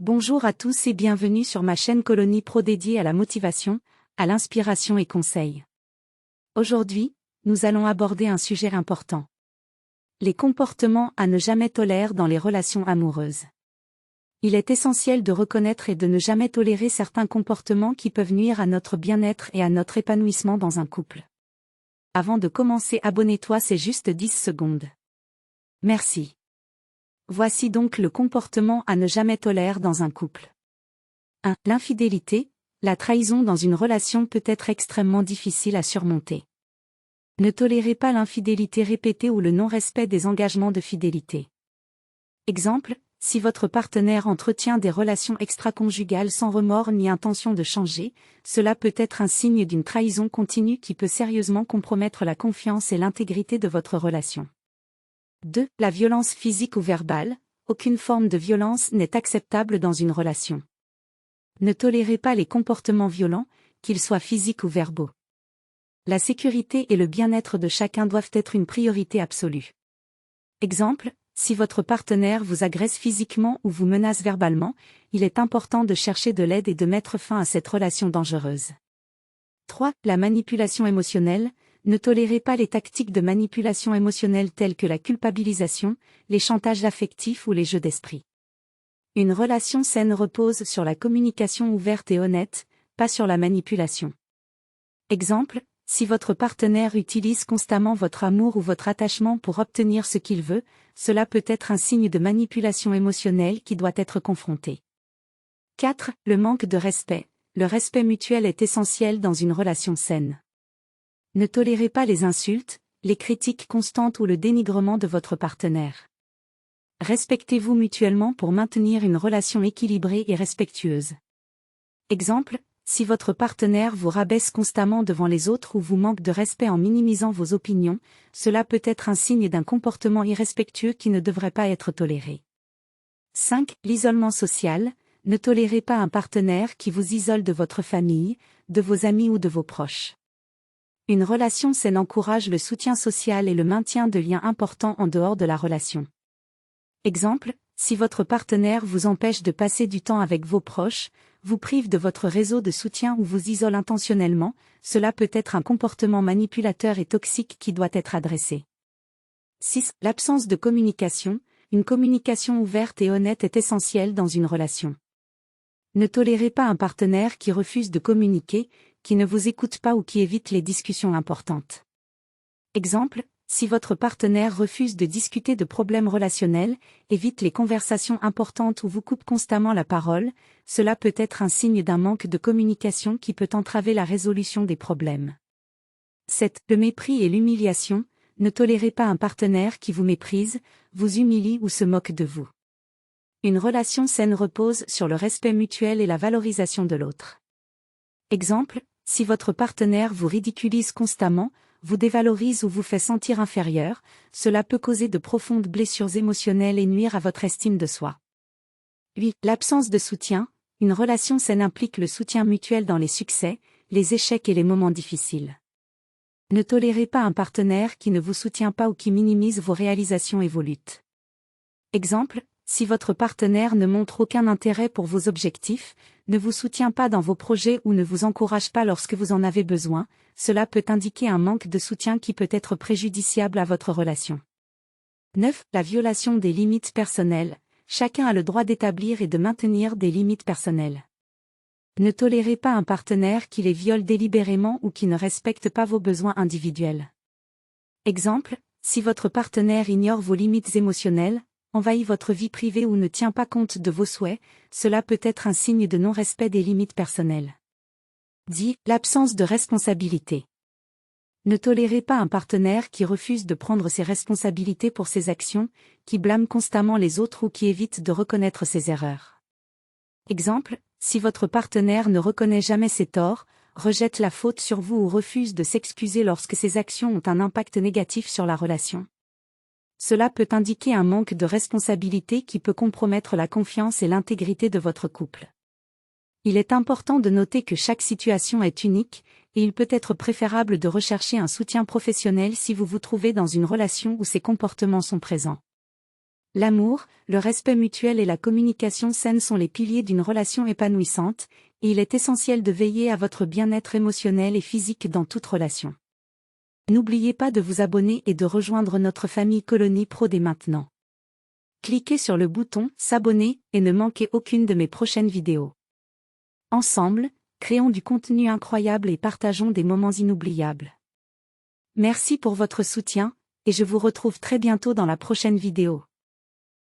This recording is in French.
Bonjour à tous et bienvenue sur ma chaîne Colonie Pro dédiée à la motivation, à l'inspiration et conseils. Aujourd'hui, nous allons aborder un sujet important. Les comportements à ne jamais tolérer dans les relations amoureuses. Il est essentiel de reconnaître et de ne jamais tolérer certains comportements qui peuvent nuire à notre bien-être et à notre épanouissement dans un couple. Avant de commencer, abonne-toi, c'est juste 10 secondes. Merci. Voici donc le comportement à ne jamais tolérer dans un couple. 1. L'infidélité. La trahison dans une relation peut être extrêmement difficile à surmonter. Ne tolérez pas l'infidélité répétée ou le non-respect des engagements de fidélité. Exemple, si votre partenaire entretient des relations extra-conjugales sans remords ni intention de changer, cela peut être un signe d'une trahison continue qui peut sérieusement compromettre la confiance et l'intégrité de votre relation. 2. La violence physique ou verbale. Aucune forme de violence n'est acceptable dans une relation. Ne tolérez pas les comportements violents, qu'ils soient physiques ou verbaux. La sécurité et le bien-être de chacun doivent être une priorité absolue. Exemple, si votre partenaire vous agresse physiquement ou vous menace verbalement, il est important de chercher de l'aide et de mettre fin à cette relation dangereuse. 3. La manipulation émotionnelle. Ne tolérez pas les tactiques de manipulation émotionnelle telles que la culpabilisation, les chantages affectifs ou les jeux d'esprit. Une relation saine repose sur la communication ouverte et honnête, pas sur la manipulation. Exemple, si votre partenaire utilise constamment votre amour ou votre attachement pour obtenir ce qu'il veut, cela peut être un signe de manipulation émotionnelle qui doit être confronté. 4. Le manque de respect. Le respect mutuel est essentiel dans une relation saine. Ne tolérez pas les insultes, les critiques constantes ou le dénigrement de votre partenaire. Respectez-vous mutuellement pour maintenir une relation équilibrée et respectueuse. Exemple, si votre partenaire vous rabaisse constamment devant les autres ou vous manque de respect en minimisant vos opinions, cela peut être un signe d'un comportement irrespectueux qui ne devrait pas être toléré. 5. L'isolement social. Ne tolérez pas un partenaire qui vous isole de votre famille, de vos amis ou de vos proches. Une relation saine encourage le soutien social et le maintien de liens importants en dehors de la relation. Exemple, si votre partenaire vous empêche de passer du temps avec vos proches, vous prive de votre réseau de soutien ou vous isole intentionnellement, cela peut être un comportement manipulateur et toxique qui doit être adressé. 6. L'absence de communication. Une communication ouverte et honnête est essentielle dans une relation. Ne tolérez pas un partenaire qui refuse de communiquer, qui ne vous écoute pas ou qui évite les discussions importantes. Exemple, si votre partenaire refuse de discuter de problèmes relationnels, évite les conversations importantes ou vous coupe constamment la parole, cela peut être un signe d'un manque de communication qui peut entraver la résolution des problèmes. 7. Le mépris et l'humiliation. Ne tolérez pas un partenaire qui vous méprise, vous humilie ou se moque de vous. Une relation saine repose sur le respect mutuel et la valorisation de l'autre. Exemple, si votre partenaire vous ridiculise constamment, vous dévalorise ou vous fait sentir inférieur, cela peut causer de profondes blessures émotionnelles et nuire à votre estime de soi. 8. L'absence de soutien. Une relation saine implique le soutien mutuel dans les succès, les échecs et les moments difficiles. Ne tolérez pas un partenaire qui ne vous soutient pas ou qui minimise vos réalisations et vos luttes. Exemple, si votre partenaire ne montre aucun intérêt pour vos objectifs, ne vous soutient pas dans vos projets ou ne vous encourage pas lorsque vous en avez besoin, cela peut indiquer un manque de soutien qui peut être préjudiciable à votre relation. 9. La violation des limites personnelles. Chacun a le droit d'établir et de maintenir des limites personnelles. Ne tolérez pas un partenaire qui les viole délibérément ou qui ne respecte pas vos besoins individuels. Exemple, si votre partenaire ignore vos limites émotionnelles, envahit votre vie privée ou ne tient pas compte de vos souhaits, cela peut être un signe de non-respect des limites personnelles. 10. L'absence de responsabilité. Ne tolérez pas un partenaire qui refuse de prendre ses responsabilités pour ses actions, qui blâme constamment les autres ou qui évite de reconnaître ses erreurs. Exemple, si votre partenaire ne reconnaît jamais ses torts, rejette la faute sur vous ou refuse de s'excuser lorsque ses actions ont un impact négatif sur la relation. Cela peut indiquer un manque de responsabilité qui peut compromettre la confiance et l'intégrité de votre couple. Il est important de noter que chaque situation est unique, et il peut être préférable de rechercher un soutien professionnel si vous vous trouvez dans une relation où ces comportements sont présents. L'amour, le respect mutuel et la communication saine sont les piliers d'une relation épanouissante, et il est essentiel de veiller à votre bien-être émotionnel et physique dans toute relation. N'oubliez pas de vous abonner et de rejoindre notre famille Colonie Pro dès maintenant. Cliquez sur le bouton « S'abonner » et ne manquez aucune de mes prochaines vidéos. Ensemble, créons du contenu incroyable et partageons des moments inoubliables. Merci pour votre soutien, et je vous retrouve très bientôt dans la prochaine vidéo.